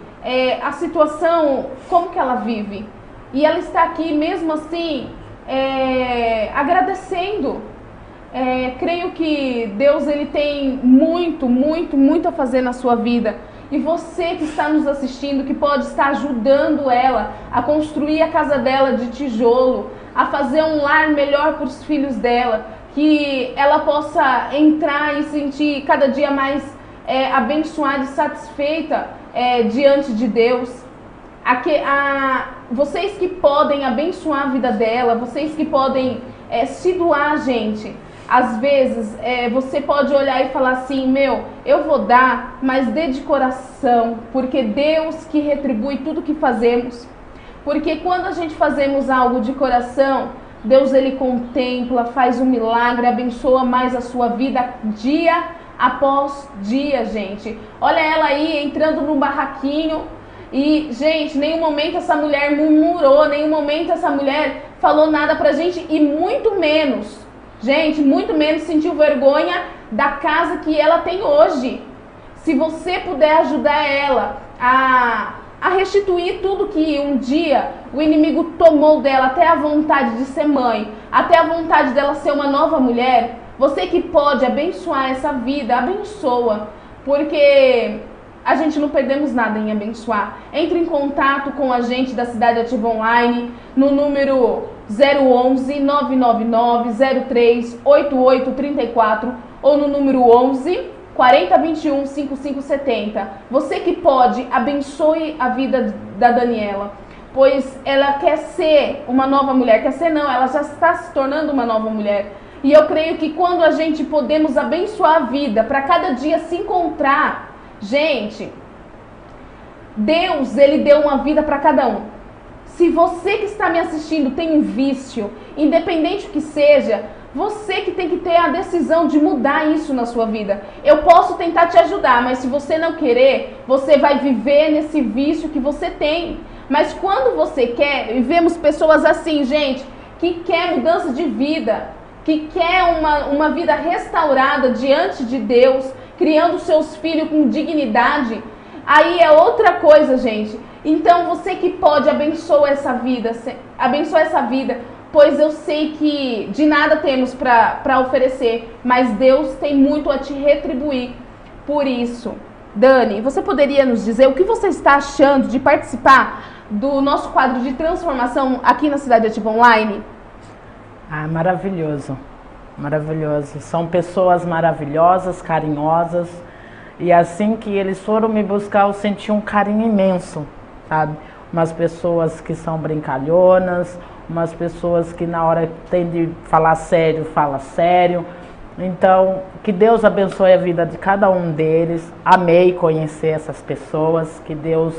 a situação, como que ela vive. E ela está aqui mesmo assim, agradecendo. Creio que Deus ele tem muito a fazer na sua vida. E você que está nos assistindo, que pode estar ajudando ela a construir a casa dela de tijolo, a fazer um lar melhor para os filhos dela, que ela possa entrar e sentir cada dia mais abençoada e satisfeita diante de Deus. Vocês que podem abençoar a vida dela, vocês que podem se doar, gente. Às vezes você pode olhar e falar assim, eu vou dar, mas dê de coração, porque Deus que retribui tudo que fazemos. Porque quando a gente fazemos algo de coração, Deus ele contempla, faz um milagre, abençoa mais a sua vida dia após dia, gente. Olha ela aí entrando no barraquinho e, gente, nenhum momento essa mulher murmurou, nenhum momento essa mulher falou nada pra gente e muito menos, gente, muito menos sentiu vergonha da casa que ela tem hoje. Se você puder ajudar ela a restituir tudo que um dia o inimigo tomou dela, até a vontade de ser mãe, até a vontade dela ser uma nova mulher, você que pode abençoar essa vida, abençoa, porque a gente não perdemos nada em abençoar. Entre em contato com a gente da Cidade Ativa Online no número 011 999 03 8834 ou no número 11 4021 5570. Você que pode, abençoe a vida da Daniela, pois ela quer ser uma nova mulher. Quer ser não, ela já está se tornando uma nova mulher. E eu creio que quando a gente podemos abençoar a vida, para cada dia se encontrar, gente, Deus, Ele deu uma vida para cada um. Se você que está me assistindo tem um vício, independente do que seja, você que tem que ter a decisão de mudar isso na sua vida. Eu posso tentar te ajudar, mas se você não querer, você vai viver nesse vício que você tem. Mas quando você quer, e vemos pessoas assim, gente, que quer mudança de vida, que quer uma vida restaurada diante de Deus, criando seus filhos com dignidade, aí é outra coisa, gente. Então você que pode, abençoa essa vida, pois eu sei que de nada temos para oferecer, mas Deus tem muito a te retribuir por isso. Dani, você poderia nos dizer o que você está achando de participar do nosso quadro de transformação aqui na Cidade Ativa Online? Ah, maravilhoso, maravilhoso. São pessoas maravilhosas, carinhosas. E assim que eles foram me buscar, eu senti um carinho imenso, sabe? Umas pessoas que são brincalhonas, umas pessoas que na hora tem de falar sério, fala sério. Então, que Deus abençoe a vida de cada um deles. Amei conhecer essas pessoas, que Deus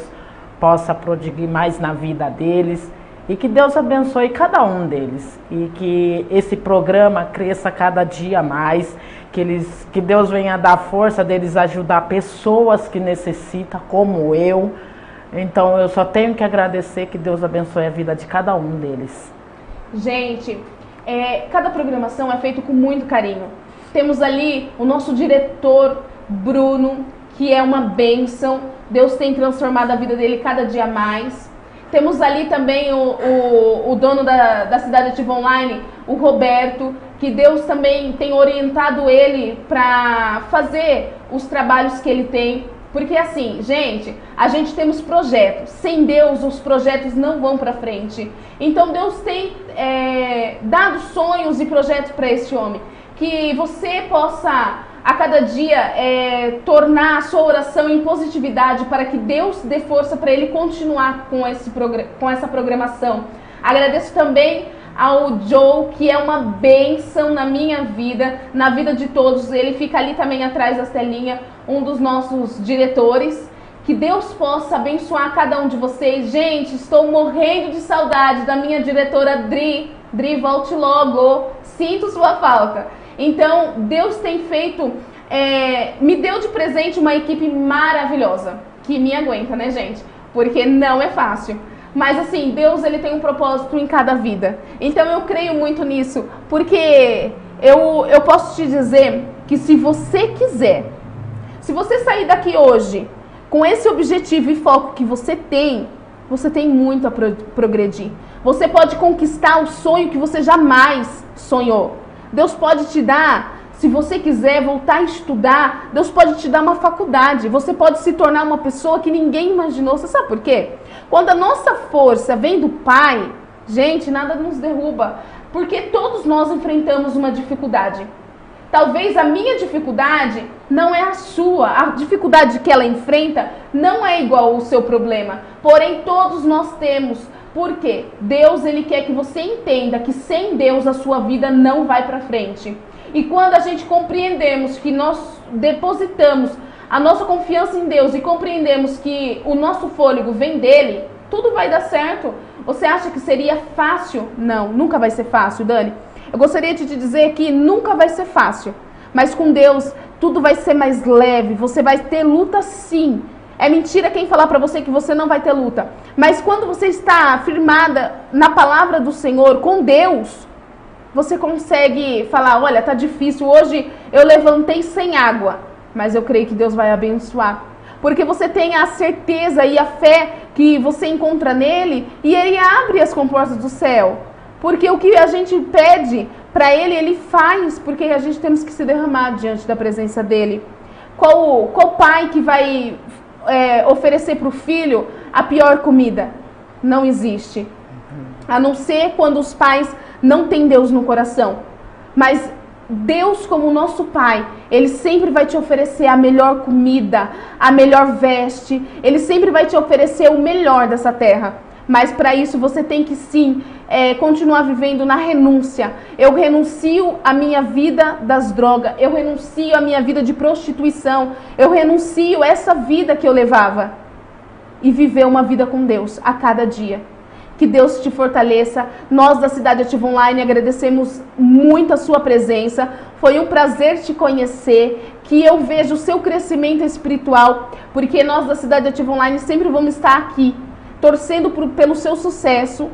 possa prodigar mais na vida deles. E que Deus abençoe cada um deles. E que esse programa cresça cada dia mais. Que Deus venha dar força deles ajudar pessoas que necessitam, como eu. Então eu só tenho que agradecer, que Deus abençoe a vida de cada um deles. Gente, cada programação é feita com muito carinho. Temos ali o nosso diretor Bruno, que é uma bênção. Deus tem transformado a vida dele cada dia mais. Temos ali também o dono da Cidade Ativa Online, o Roberto, que Deus também tem orientado ele para fazer os trabalhos que ele tem. Porque assim, gente, a gente temos projetos. Sem Deus, os projetos não vão para frente. Então Deus tem dado sonhos e projetos para esse homem. Que você possa, a cada dia, tornar a sua oração em positividade, para que Deus dê força para ele continuar com essa programação. Agradeço também ao Joe, que é uma bênção na minha vida, na vida de todos. Ele fica ali também atrás da telinha, um dos nossos diretores. Que Deus possa abençoar cada um de vocês. Gente, estou morrendo de saudade da minha diretora Dri. Dri, volte logo. Sinto sua falta. Então, Deus tem feito, me deu de presente uma equipe maravilhosa, que me aguenta, né, gente? Porque não é fácil. Mas assim, Deus, ele tem um propósito em cada vida. Então eu creio muito nisso, porque eu posso te dizer que se você quiser, se você sair daqui hoje com esse objetivo e foco que você tem muito a progredir. Você pode conquistar o sonho que você jamais sonhou. Deus pode te dar, se você quiser voltar a estudar, Deus pode te dar uma faculdade. Você pode se tornar uma pessoa que ninguém imaginou. Você sabe por quê? Quando a nossa força vem do Pai, gente, nada nos derruba. Porque todos nós enfrentamos uma dificuldade. Talvez a minha dificuldade não é a sua. A dificuldade que ela enfrenta não é igual ao seu problema. Porém, todos nós temos. Por quê? Deus, ele quer que você entenda que sem Deus a sua vida não vai para frente. E quando a gente compreendemos que nós depositamos a nossa confiança em Deus e compreendemos que o nosso fôlego vem dele, tudo vai dar certo. Você acha que seria fácil? Não, nunca vai ser fácil, Dani. Eu gostaria de te dizer que nunca vai ser fácil. Mas com Deus, tudo vai ser mais leve. Você vai ter luta sim. É mentira quem falar para você que você não vai ter luta. Mas quando você está firmada na palavra do Senhor, com Deus, você consegue falar, olha, tá difícil, hoje eu levantei sem água, mas eu creio que Deus vai abençoar. Porque você tem a certeza e a fé que você encontra nele, e ele abre as comportas do céu. Porque o que a gente pede para ele, ele faz, porque a gente temos que se derramar diante da presença dele. Qual pai que vai oferecer para o filho a pior comida. Não existe. A não ser quando os pais não têm Deus no coração. Mas Deus, como nosso Pai, Ele sempre vai te oferecer a melhor comida, a melhor veste. Ele sempre vai te oferecer o melhor dessa terra. Mas para isso você tem que sim continuar vivendo na renúncia. Eu renuncio a minha vida das drogas. Eu renuncio a minha vida de prostituição. Eu renuncio essa vida que eu levava. E viver uma vida com Deus a cada dia. Que Deus te fortaleça. Nós da Cidade Ativa Online agradecemos muito a sua presença. Foi um prazer te conhecer. Que eu vejo o seu crescimento espiritual. Porque nós da Cidade Ativa Online sempre vamos estar aqui, torcendo pelo seu sucesso.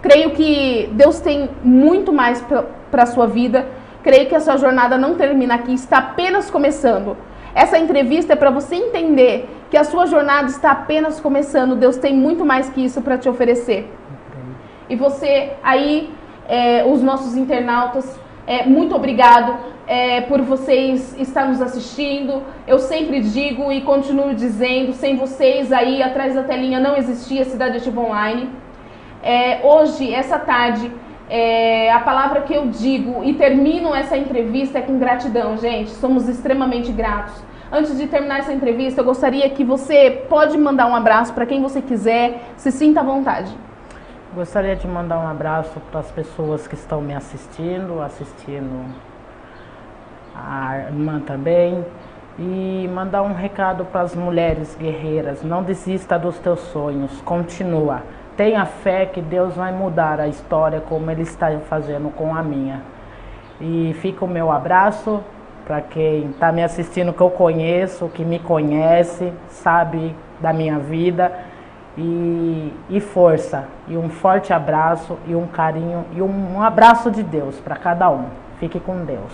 Creio que Deus tem muito mais para a sua vida. Creio que a sua jornada não termina aqui, está apenas começando. Essa entrevista é para você entender que a sua jornada está apenas começando. Deus tem muito mais que isso para te oferecer. E você aí, os nossos internautas, muito obrigado por vocês estar nos assistindo. Eu sempre digo e continuo dizendo, sem vocês aí atrás da telinha não existia Cidade Ativa Online. Hoje, essa tarde, a palavra que eu digo e termino essa entrevista é com gratidão, gente. Somos extremamente gratos. Antes de terminar essa entrevista, eu gostaria que você pode mandar um abraço para quem você quiser, se sinta à vontade. Gostaria de mandar um abraço para as pessoas que estão me assistindo a irmã também, e mandar um recado para as mulheres guerreiras: não desista dos teus sonhos, continua. Tenha fé que Deus vai mudar a história como Ele está fazendo com a minha. E fica o meu abraço para quem está me assistindo, que eu conheço, que me conhece, sabe da minha vida. E força, e um forte abraço, e um carinho, e um abraço de Deus para cada um. Fique com Deus.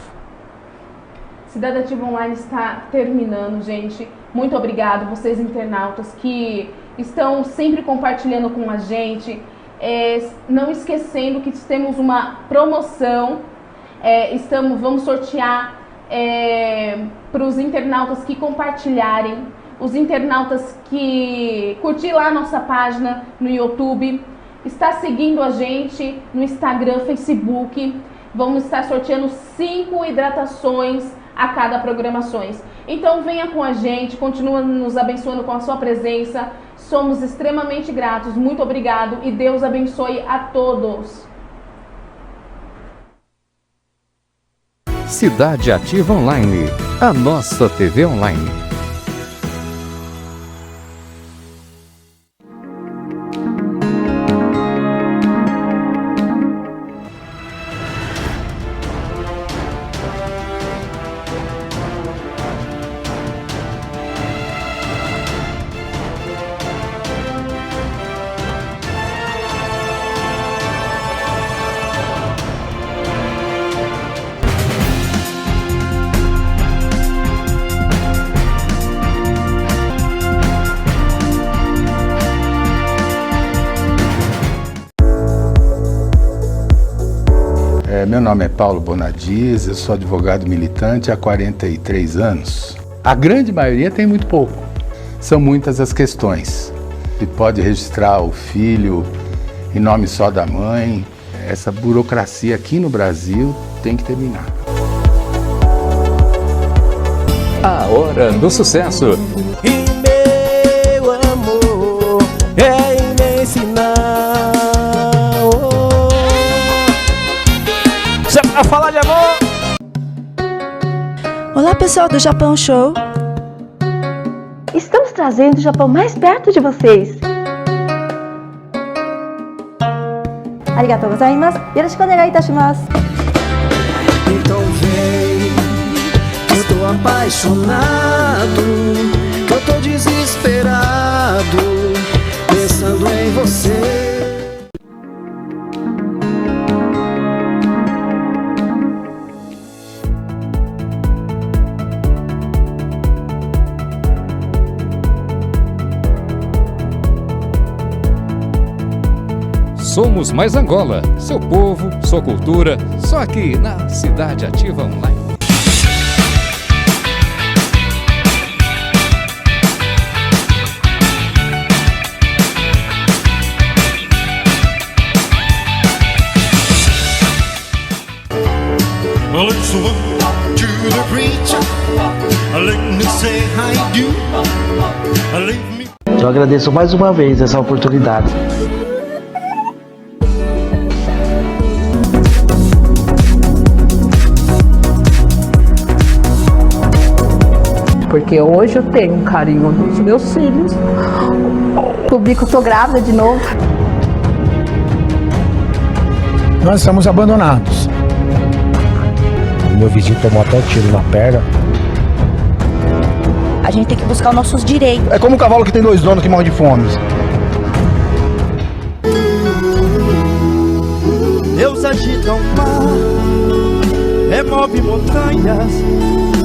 Cidade Ativa Online está terminando, gente. Muito obrigado, vocês internautas que estão sempre compartilhando com a gente. Não esquecendo que temos uma promoção. Vamos sortear para os internautas que compartilharem, os internautas que curtir lá a nossa página no YouTube, está seguindo a gente no Instagram, Facebook. Vamos estar sorteando 5 hidratações a cada programações. Então venha com a gente, continua nos abençoando com a sua presença. Somos extremamente gratos, muito obrigado e Deus abençoe a todos. Cidade Ativa Online, a nossa TV online. Meu nome é Paulo Bonadies, eu sou advogado militante há 43 anos. A grande maioria tem muito pouco. São muitas as questões. Se pode registrar o filho em nome só da mãe. Essa burocracia aqui no Brasil tem que terminar. A hora do sucesso. E meu amor é imenso. A falar de amor. Olá pessoal do Japão Show. Estamos trazendo o Japão mais perto de vocês. Arigatou gozaimasu. Yoroshiku onegai itashimasu. Então vem, eu tô apaixonado, eu tô desesperado, pensando em você. Somos Mais Angola, seu povo, sua cultura, só aqui na Cidade Ativa Online. Eu agradeço mais uma vez essa oportunidade. Porque hoje eu tenho um carinho dos meus filhos. Descobri que eu tô grávida de novo. Nós estamos abandonados. Meu vizinho tomou até tiro na perna. A gente tem que buscar os nossos direitos. É como um cavalo que tem 2 donos que morre de fome. Deus agita o mar, remove montanhas.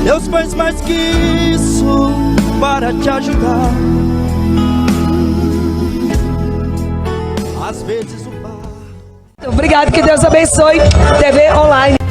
Deus faz mais que isso para te ajudar. Às vezes o mar... Obrigado, que Deus abençoe. TV Online.